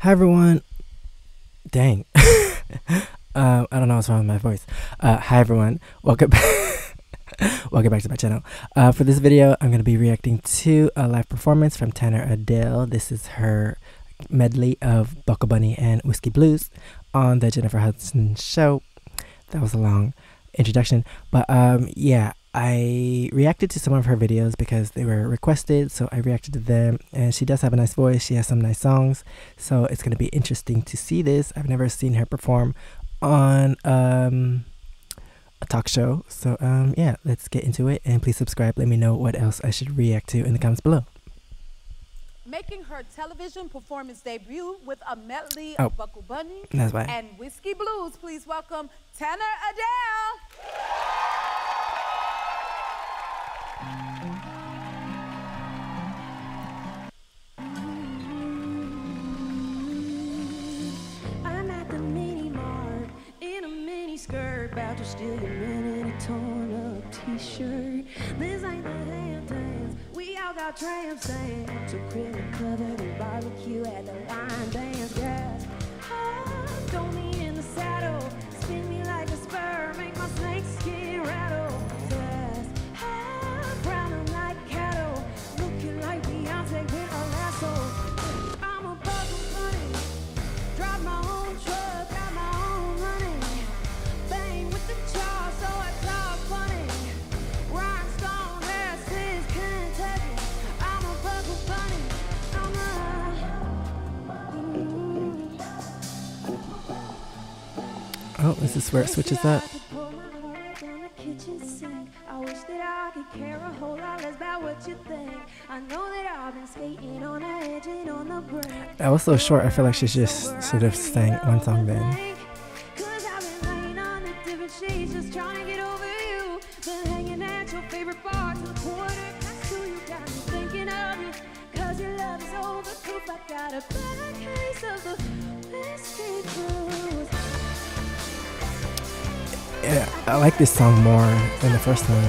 Hi everyone. Dang. I don't know what's wrong with my voice. Hi everyone. Welcome back. Welcome back to my channel. For this video, I'm going to be reacting to a live performance from tenor Adell. This is her medley of Buckle Bunny and Whiskey Blues on the Jennifer Hudson show. That was a long introduction, but yeah, I reacted to some of her videos because they were requested, so I reacted to them. And she does have a nice voice. She has some nice songs, so it's going to be interesting to see this. I've never seen her perform on a talk show, so yeah, let's get into it. And please subscribe. Let me know what else I should react to in the comments below. Making her television performance debut with a medley of Buckle Bunny and Whiskey Blues, please welcome tenor Adell. I'm at the mini mart in a mini skirt, about to steal your man in a torn up t-shirt. This ain't the Hamptons, we all got tramp stamps, so credit covered in barbecue at the wine dance. Gas, throw me in the saddle, spin me like a spur, make my snake skin rattle. Fast, brown them like cattle, looking like Beyonce with a lasso. I'm a buckle bunny, drive my own truck, got my own money, bang with the jaw, so I talk funny. Rhinestone dresses, Kentucky, I'm a buckle bunny, Oh, is this where it switches up? I wish that I could care a whole lot less about what you think. I know that I've been skating on the edge and on the brink. That was so short. I feel like she just should have sang one song then. Cause I've been laying on the different shades, just trying to get over you. Been hanging at your favorite bar till the quarter past two. You got me thinking of you, cause your love is overproof. I got a bad case of the whiskey blues. Yeah, I like this song more than the first one.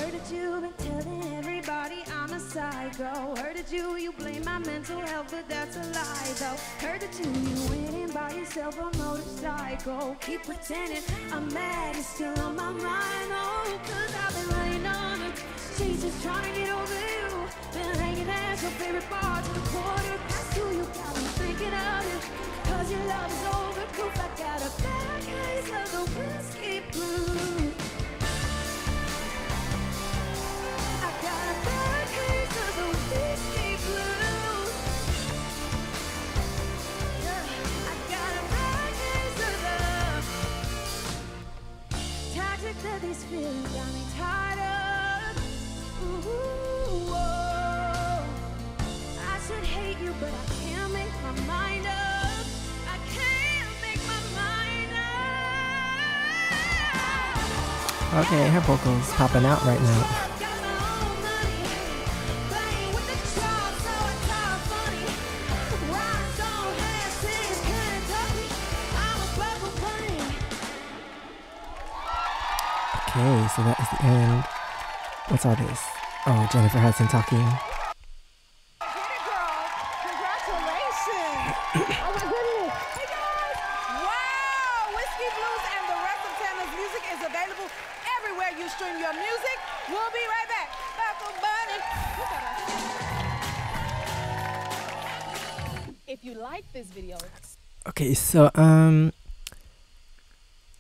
Heard that you've been telling everybody I'm a psycho. Heard that you blame my mental health, but that's a lie though. Heard that you went and bought yourself a motorcycle. Keep pretending I'm mad, it's still on my mind. Oh, cause I've been laying on it. She's just trying to get over you. Been hanging at your favorite bar till the quarter past two. You got me thinking of you, cause your love is overproof. I got a bad case of the whiskey blues. I got a bad case of the whiskey blues. Yeah, I got a bad case of the toxic that these feelings got me tired of. Ooh, whoa. I should hate you, but I can't make my mind up. I can't make my mind up. Okay, her vocals popping out right now. Okay, so that is the end. What's all this? Oh, Jennifer Hudson talking. Pretty girl, congratulations. Oh my goodness. Hey guys. Wow, Whiskey Blues and the rest of Tanner's music is available everywhere you stream your music. We'll be right back. Buckle Bunny. If you like this video. Okay, so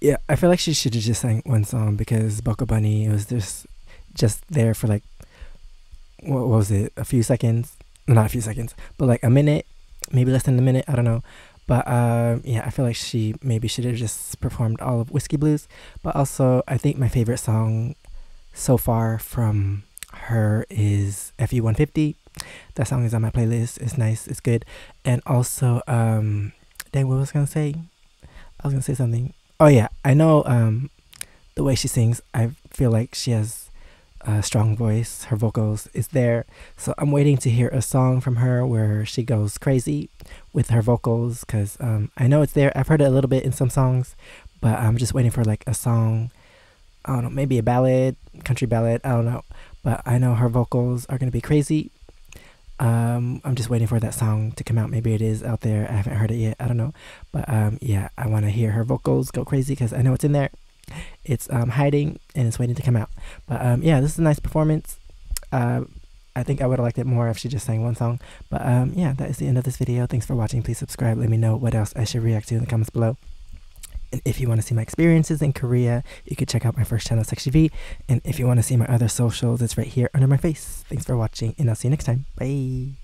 yeah, I feel like she should have just sang one song because Buckle Bunny was just there for like, what was it, a few seconds? Not a few seconds, but like a minute, maybe less than a minute, I don't know. But yeah, I feel like she maybe should have just performed all of Whiskey Blues. But also, I think my favorite song so far from her is FE 150. That song is on my playlist. It's nice, it's good. And also, dang, what was I gonna say? I was gonna say something. Oh yeah, I know the way she sings, I feel like she has a strong voice. Her vocals is there. So I'm waiting to hear a song from her where she goes crazy with her vocals, because I know it's there. I've heard it a little bit in some songs, but I'm just waiting for like a song I don't know, maybe a ballad, country ballad, I don't know. But I know her vocals are going to be crazy. I'm just waiting for that song to come out. Maybe it is out there. I haven't heard it yet. I don't know. But yeah, I want to hear her vocals go crazy because I know it's in there. It's hiding and it's waiting to come out. But yeah, this is a nice performance. I think I would have liked it more if she just sang one song. But yeah, that is the end of this video. Thanks for watching. Please subscribe. Let me know what else I should react to in the comments below. And if you want to see my experiences in Korea, you could check out my first channel, SEKSHI. And if you want to see my other socials, it's right here under my face. Thanks for watching, and I'll see you next time. Bye.